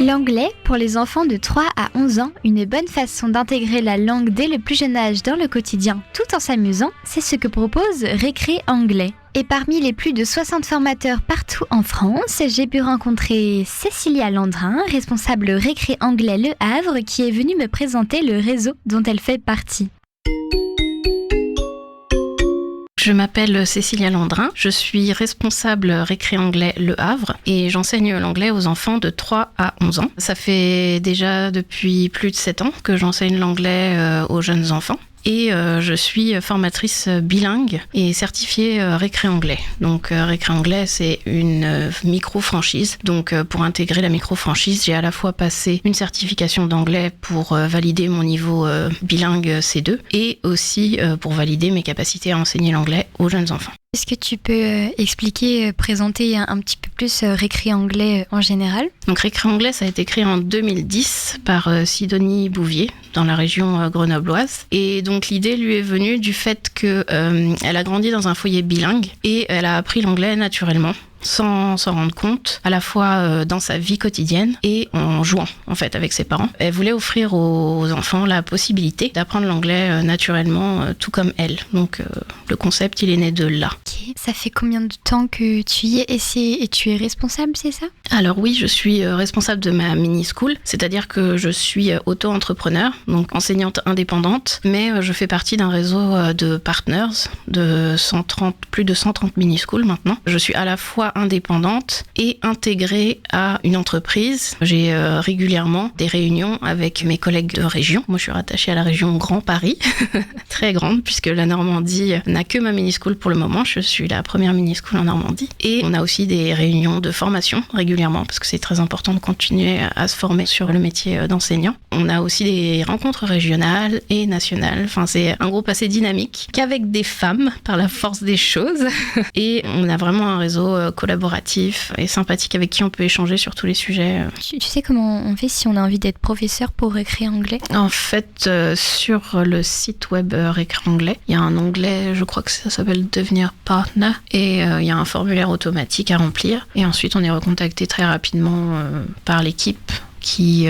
L'anglais, pour les enfants de 3 à 11 ans, une bonne façon d'intégrer la langue dès le plus jeune âge dans le quotidien tout en s'amusant, c'est ce que propose Récré Anglais. Et parmi les plus de 60 formateurs partout en France, j'ai pu rencontrer Cécilia Landrin, responsable Récré Anglais Le Havre, qui est venue me présenter le réseau dont elle fait partie. Je m'appelle Cécilia Landrin, je suis responsable Récré Anglais Le Havre et j'enseigne l'anglais aux enfants de 3 à 11 ans. Ça fait déjà depuis plus de 7 ans que j'enseigne l'anglais aux jeunes enfants. Et je suis formatrice bilingue et certifiée Récré Anglais. Donc Récré Anglais, c'est une micro-franchise. Donc pour intégrer la micro-franchise, j'ai à la fois passé une certification d'anglais pour valider mon niveau bilingue C2 et aussi pour valider mes capacités à enseigner l'anglais aux jeunes enfants. Est-ce que tu peux expliquer, présenter un petit peu plus Récré Anglais en général ? Donc Récré Anglais, ça a été créé en 2010 par Sidonie Bouvier dans la région grenobloise. Et donc l'idée lui est venue du fait qu'elle a grandi dans un foyer bilingue et elle a appris l'anglais naturellement, sans s'en rendre compte, à la fois dans sa vie quotidienne et en jouant en fait avec ses parents. Elle voulait offrir aux enfants la possibilité d'apprendre l'anglais naturellement, tout comme elle. Donc le concept, il est né de là. Okay. Ça fait combien de temps que tu y es et tu es responsable, c'est ça ? Alors oui, je suis responsable de ma mini-school, c'est-à-dire que je suis auto-entrepreneur, donc enseignante indépendante, mais je fais partie d'un réseau de partners de plus de 130 mini-schools maintenant. Je suis à la fois indépendante et intégrée à une entreprise. J'ai régulièrement des réunions avec mes collègues de région. Moi, je suis rattachée à la région Grand Paris, très grande, puisque la Normandie n'a que ma mini-school pour le moment. Je suis la première mini-school en Normandie. Et on a aussi des réunions de formation régulièrement, parce que c'est très important de continuer à se former sur le métier d'enseignant. On a aussi des rencontres régionales et nationales. Enfin, c'est un groupe assez dynamique, qu'avec des femmes, par la force des choses. Et on a vraiment un réseau collaboratif et sympathique avec qui on peut échanger sur tous les sujets. Tu sais comment on fait si on a envie d'être professeur pour Récré Anglais ? En fait, sur le site web Récré Anglais, il y a un onglet, je crois que ça s'appelle Devenir partner, et il y a un formulaire automatique à remplir. Et ensuite, on est recontacté très rapidement par l'équipe qui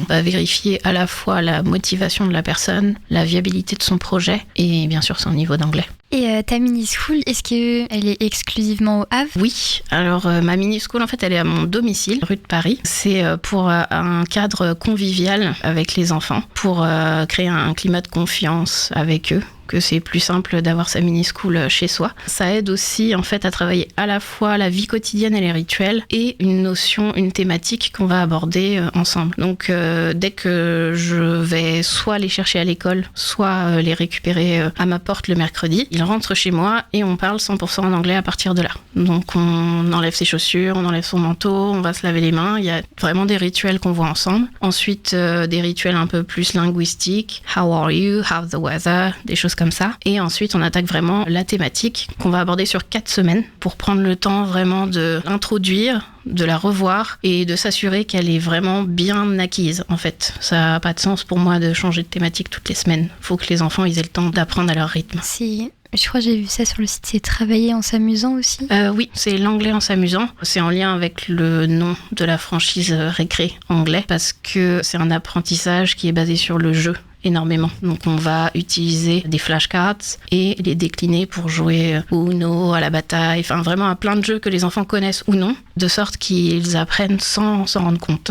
va vérifier à la fois la motivation de la personne, la viabilité de son projet et bien sûr son niveau d'anglais. Et ta mini-school, est-ce qu'elle est exclusivement au Havre ? Oui, alors ma mini-school en fait elle est à mon domicile, rue de Paris. C'est pour un cadre convivial avec les enfants, pour créer un climat de confiance avec eux, que c'est plus simple d'avoir sa mini-school chez soi. Ça aide aussi en fait à travailler à la fois la vie quotidienne et les rituels et une notion, une thématique qu'on va aborder ensemble. Donc dès que je vais soit les chercher à l'école, soit les récupérer à ma porte le mercredi, ils rentrent chez moi et on parle 100% en anglais à partir de là. Donc on enlève ses chaussures, on enlève son manteau, on va se laver les mains. Il y a vraiment des rituels qu'on voit ensemble. Ensuite des rituels un peu plus linguistiques. How are you? How's the weather? Des choses comme ça. Et ensuite, on attaque vraiment la thématique qu'on va aborder sur 4 semaines pour prendre le temps vraiment de l'introduire, de la revoir et de s'assurer qu'elle est vraiment bien acquise. En fait, ça n'a pas de sens pour moi de changer de thématique toutes les semaines. Il faut que les enfants ils aient le temps d'apprendre à leur rythme. Je crois que j'ai vu ça sur le site, c'est travailler en s'amusant aussi. Oui, c'est l'anglais en s'amusant. C'est en lien avec le nom de la franchise Récré Anglais parce que c'est un apprentissage qui est basé sur le jeu. Énormément. Donc on va utiliser des flashcards et les décliner pour jouer au Uno, à la bataille, enfin vraiment à plein de jeux que les enfants connaissent ou non, de sorte qu'ils apprennent sans s'en rendre compte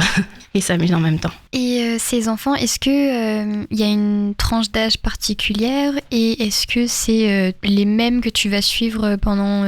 et s'amusent en même temps. Et ces enfants, est-ce que y a une tranche d'âge particulière et est-ce que c'est les mêmes que tu vas suivre pendant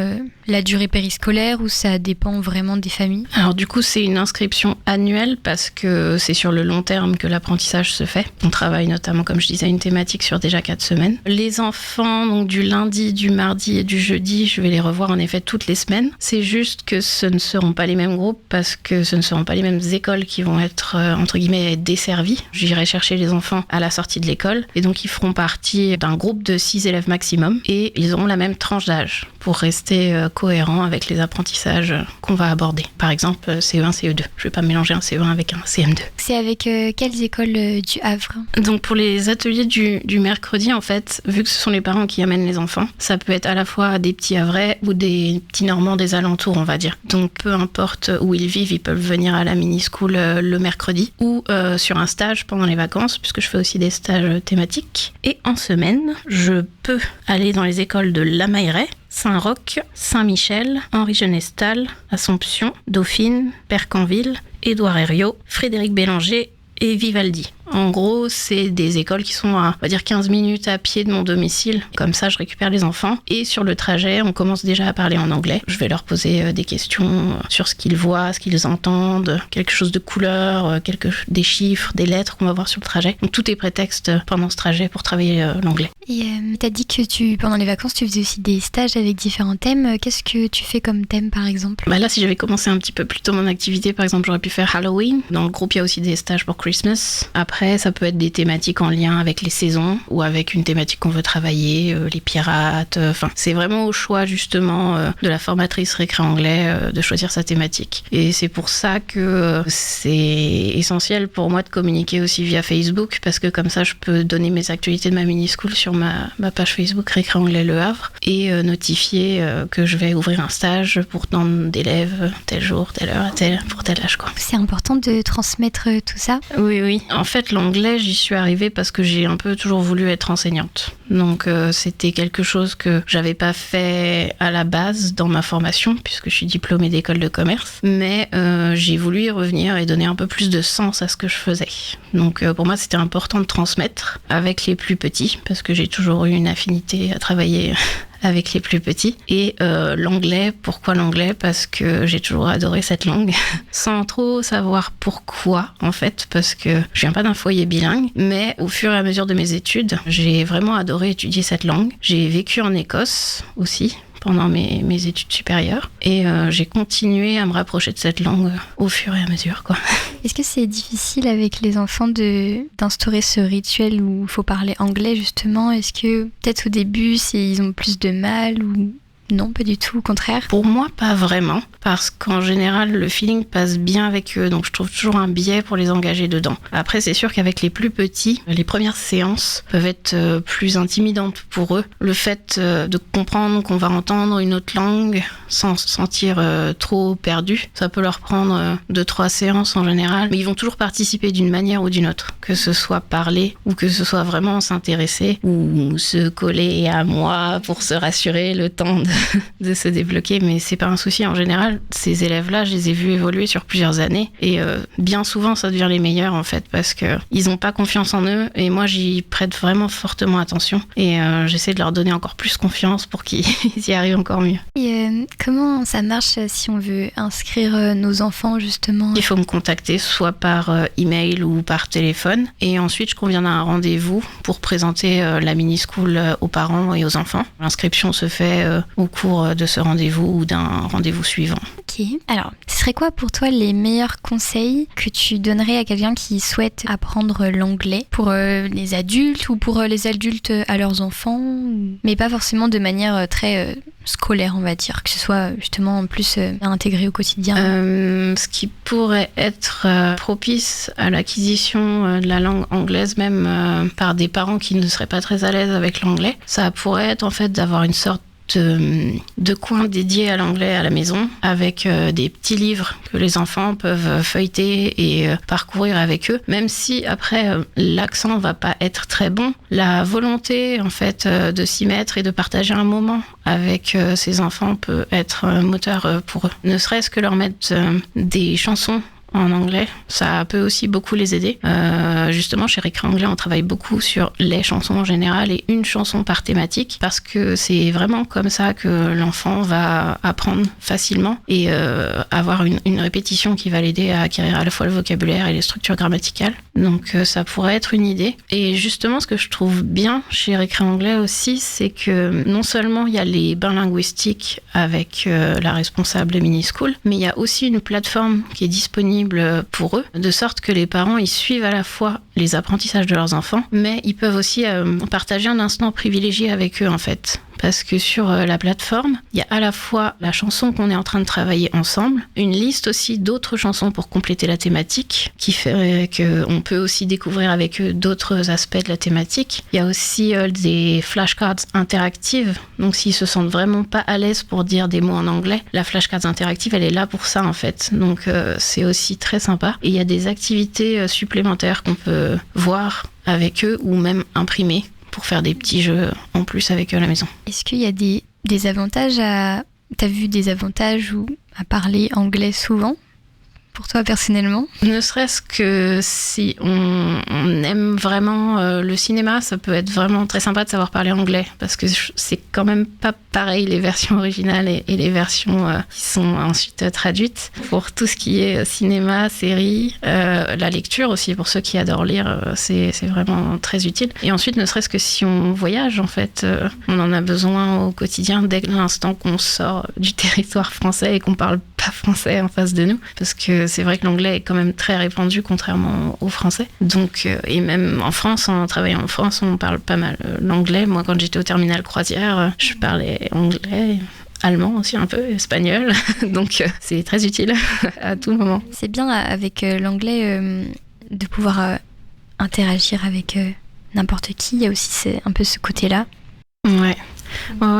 la durée périscolaire ou ça dépend vraiment des familles ? Alors du coup c'est une inscription annuelle parce que c'est sur le long terme que l'apprentissage se fait. On travaille notamment, comme je disais, une thématique sur déjà 4 semaines. Les enfants, donc du lundi, du mardi et du jeudi, je vais les revoir en effet toutes les semaines. C'est juste que ce ne seront pas les mêmes groupes parce que ce ne seront pas les mêmes écoles qui vont être, entre guillemets, desservies. J'irai chercher les enfants à la sortie de l'école et donc ils feront partie d'un groupe de 6 élèves maximum et ils auront la même tranche d'âge pour rester cohérent avec les apprentissages qu'on va aborder. Par exemple, CE1, CE2. Je ne vais pas mélanger un CE1 avec un CM2. C'est avec quelles écoles du Havre ? Donc pour les ateliers du mercredi, en fait, vu que ce sont les parents qui amènent les enfants, ça peut être à la fois des petits Havrais ou des petits Normands des alentours, on va dire. Donc peu importe où ils vivent, ils peuvent venir à la mini-school le mercredi ou sur un stage pendant les vacances, puisque je fais aussi des stages thématiques. Et en semaine, je peux aller dans les écoles de La Mailleraie, Saint-Roch, Saint-Michel, Henri-Genestal, Assomption, Dauphine, Percanville, Édouard Herriot, Frédéric Bélanger et Vivaldi. En gros, c'est des écoles qui sont à, on va dire, 15 minutes à pied de mon domicile. Comme ça, je récupère les enfants. Et sur le trajet, on commence déjà à parler en anglais. Je vais leur poser des questions sur ce qu'ils voient, ce qu'ils entendent, quelque chose de couleur, des chiffres, des lettres qu'on va voir sur le trajet. Donc tout est prétexte pendant ce trajet pour travailler l'anglais. Et t'as dit que pendant les vacances, tu faisais aussi des stages avec différents thèmes. Qu'est-ce que tu fais comme thème, par exemple ? Là, si j'avais commencé un petit peu plus tôt mon activité, par exemple, j'aurais pu faire Halloween. Dans le groupe, il y a aussi des stages pour Christmas. Après, ça peut être des thématiques en lien avec les saisons ou avec une thématique qu'on veut travailler, les pirates. C'est vraiment au choix, justement, de la formatrice récré anglais de choisir sa thématique. Et c'est pour ça que c'est essentiel pour moi de communiquer aussi via Facebook, parce que comme ça, je peux donner mes actualités de ma mini-school sur ma page Facebook Récré Anglais Le Havre et notifier que je vais ouvrir un stage pour tant d'élèves, tel jour, telle heure, pour tel âge, quoi. C'est important de transmettre tout ça ? Oui. En fait, l'anglais, j'y suis arrivée parce que j'ai un peu toujours voulu être enseignante. Donc, c'était quelque chose que j'avais pas fait à la base dans ma formation, puisque je suis diplômée d'école de commerce. Mais j'ai voulu y revenir et donner un peu plus de sens à ce que je faisais. Donc, pour moi, c'était important de transmettre avec les plus petits, parce que j'ai toujours eu une affinité à travailler avec les plus petits. Et l'anglais, pourquoi l'anglais ? Parce que j'ai toujours adoré cette langue, sans trop savoir pourquoi, en fait, parce que je viens pas d'un foyer bilingue, mais au fur et à mesure de mes études, j'ai vraiment adoré étudier cette langue. J'ai vécu en Écosse aussi, pendant mes études supérieures. Et j'ai continué à me rapprocher de cette langue au fur et à mesure, quoi. Est-ce que c'est difficile avec les enfants d'instaurer ce rituel où il faut parler anglais, justement ? Est-ce que peut-être au début, ils ont plus de mal ou... Non, pas du tout, au contraire. Pour moi, pas vraiment, parce qu'en général, le feeling passe bien avec eux, donc je trouve toujours un biais pour les engager dedans. Après, c'est sûr qu'avec les plus petits, les premières séances peuvent être plus intimidantes pour eux. Le fait de comprendre qu'on va entendre une autre langue sans se sentir trop perdu, ça peut leur prendre 2-3 séances en général, mais ils vont toujours participer d'une manière ou d'une autre, que ce soit parler ou que ce soit vraiment s'intéresser ou se coller à moi pour se rassurer le temps de se débloquer, mais c'est pas un souci. En général, ces élèves-là, je les ai vus évoluer sur plusieurs années et bien souvent, ça devient les meilleurs en fait, parce qu'ils ont pas confiance en eux et moi, j'y prête vraiment fortement attention et j'essaie de leur donner encore plus confiance pour qu'ils y arrivent encore mieux. Et comment ça marche si on veut inscrire nos enfants justement ? Il faut me contacter soit par email ou par téléphone et ensuite je conviens d'un rendez-vous pour présenter la mini-school aux parents et aux enfants. L'inscription se fait au cours de ce rendez-vous ou d'un rendez-vous suivant. Ok. Alors, ce serait quoi pour toi les meilleurs conseils que tu donnerais à quelqu'un qui souhaite apprendre l'anglais pour les adultes ou pour les adultes à leurs enfants, mais pas forcément de manière très scolaire, on va dire, que ce soit justement plus intégré au quotidien. Ce qui pourrait être propice à l'acquisition de la langue anglaise, même par des parents qui ne seraient pas très à l'aise avec l'anglais, ça pourrait être en fait d'avoir une sorte de coins dédiés à l'anglais à la maison avec des petits livres que les enfants peuvent feuilleter et parcourir avec eux, même si après l'accent va pas être très bon, la volonté en fait de s'y mettre et de partager un moment avec ces enfants peut être moteur pour eux, ne serait-ce que leur mettre des chansons en anglais, ça peut aussi beaucoup les aider. Justement, chez Récré Anglais, on travaille beaucoup sur les chansons en général et une chanson par thématique parce que c'est vraiment comme ça que l'enfant va apprendre facilement et avoir une répétition qui va l'aider à acquérir à la fois le vocabulaire et les structures grammaticales. Donc ça pourrait être une idée. Et justement, ce que je trouve bien chez Récré Anglais aussi, c'est que non seulement il y a les bains linguistiques avec la responsable de mini-school, mais il y a aussi une plateforme qui est disponible pour eux, de sorte que les parents ils suivent à la fois les apprentissages de leurs enfants, mais ils peuvent aussi partager un instant privilégié avec eux en fait. Parce que sur la plateforme, il y a à la fois la chanson qu'on est en train de travailler ensemble, une liste aussi d'autres chansons pour compléter la thématique, qui fait qu'on peut aussi découvrir avec eux d'autres aspects de la thématique. Il y a aussi des flashcards interactives, donc s'ils se sentent vraiment pas à l'aise pour dire des mots en anglais, la flashcards interactive, elle est là pour ça en fait. Donc c'est aussi très sympa. Et il y a des activités supplémentaires qu'on peut voir avec eux ou même imprimer pour faire des petits jeux en plus avec eux à la maison. Est-ce qu'il y a des avantages à... T'as vu des avantages à parler anglais souvent pour toi personnellement ? Ne serait-ce que si on aime vraiment le cinéma, ça peut être vraiment très sympa de savoir parler anglais parce que c'est quand même pas pareil les versions originales et les versions qui sont ensuite traduites. Pour tout ce qui est cinéma, série, la lecture aussi pour ceux qui adorent lire, c'est vraiment très utile. Et ensuite, ne serait-ce que si on voyage en fait, on en a besoin au quotidien dès l'instant qu'on sort du territoire français et qu'on parle pas français en face de nous parce que c'est vrai que l'anglais est quand même très répandu contrairement au français. Donc, et même en France, en travaillant en France, on parle pas mal l'anglais. Moi, quand j'étais au terminal croisière, je parlais anglais, allemand aussi un peu, espagnol. Donc, c'est très utile à tout moment. C'est bien avec l'anglais de pouvoir interagir avec n'importe qui. Il y a aussi un peu ce côté-là. Ouais,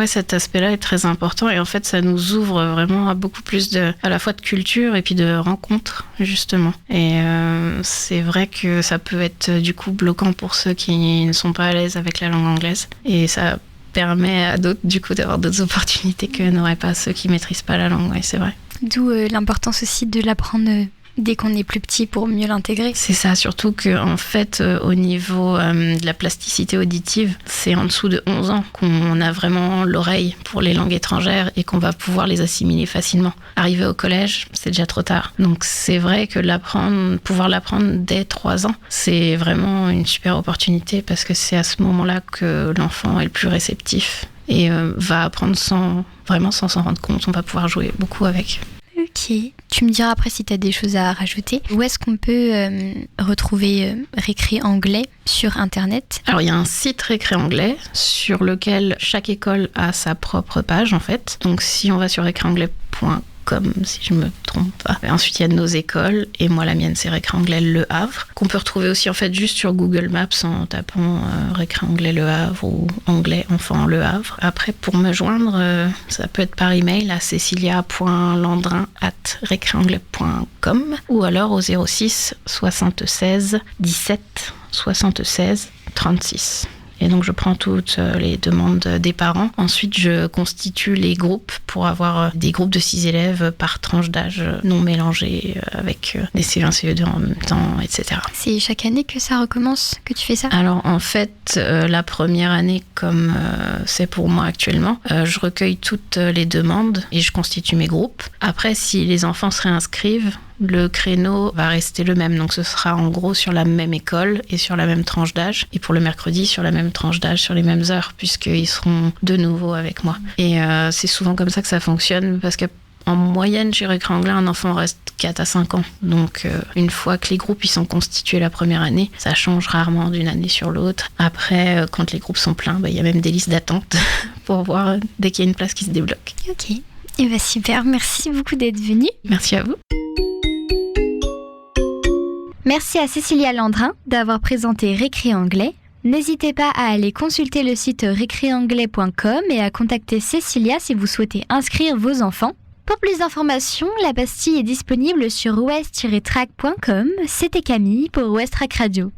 cet aspect-là est très important et en fait ça nous ouvre vraiment à beaucoup plus à la fois de culture et puis de rencontres justement. Et c'est vrai que ça peut être du coup bloquant pour ceux qui ne sont pas à l'aise avec la langue anglaise et ça permet à d'autres du coup d'avoir d'autres opportunités que n'auraient pas ceux qui maîtrisent pas la langue. Ouais, c'est vrai. D'où l'importance aussi de l'apprendre dès qu'on est plus petit pour mieux l'intégrer. C'est ça, surtout qu'en fait, au niveau de la plasticité auditive, c'est en dessous de 11 ans qu'on a vraiment l'oreille pour les langues étrangères et qu'on va pouvoir les assimiler facilement. Arrivé au collège, c'est déjà trop tard. Donc c'est vrai que pouvoir l'apprendre dès 3 ans, c'est vraiment une super opportunité parce que c'est à ce moment-là que l'enfant est le plus réceptif et va apprendre sans s'en rendre compte. On va pouvoir jouer beaucoup avec. Ok. Tu me diras après si tu as des choses à rajouter. Où est-ce qu'on peut retrouver Récré Anglais sur Internet ? Alors, il y a un site Récré Anglais sur lequel chaque école a sa propre page, en fait. Donc, si on va sur récréanglais.com, si je me trompe pas. Ensuite, il y a nos écoles, et moi, la mienne, c'est Récré Anglais Le Havre, qu'on peut retrouver aussi, en fait, juste sur Google Maps en tapant Récré Anglais Le Havre ou Anglais Enfant Le Havre. Après, pour me joindre, ça peut être par email à cecilia.landrin@récréanglais.com ou alors au 06 76 17 76 36. Et donc, je prends toutes les demandes des parents. Ensuite, je constitue les groupes pour avoir des groupes de 6 élèves par tranche d'âge non mélangés avec des CE1, CE2 en même temps, etc. C'est chaque année que ça recommence, que tu fais ça ? Alors, en fait, la première année, comme c'est pour moi actuellement, je recueille toutes les demandes et je constitue mes groupes. Après, si les enfants se réinscrivent, le créneau va rester le même, donc ce sera en gros sur la même école et sur la même tranche d'âge, et pour le mercredi sur la même tranche d'âge, sur les mêmes heures, puisqu'ils seront de nouveau avec moi. Et c'est souvent comme ça que ça fonctionne, parce qu'en moyenne, chez Récré Anglais, un enfant reste 4 à 5 ans. Donc une fois que les groupes ils sont constitués la première année, ça change rarement d'une année sur l'autre. Après, quand les groupes sont pleins, il y a même des listes d'attente pour voir dès qu'il y a une place qui se débloque. Ok, et super, merci beaucoup d'être venue. Merci à vous. Merci à Cecilia Landrin d'avoir présenté Récré Anglais. N'hésitez pas à aller consulter le site récréanglais.com et à contacter Cecilia si vous souhaitez inscrire vos enfants. Pour plus d'informations, la pastille est disponible sur west-track.com. C'était Camille pour West Track Radio.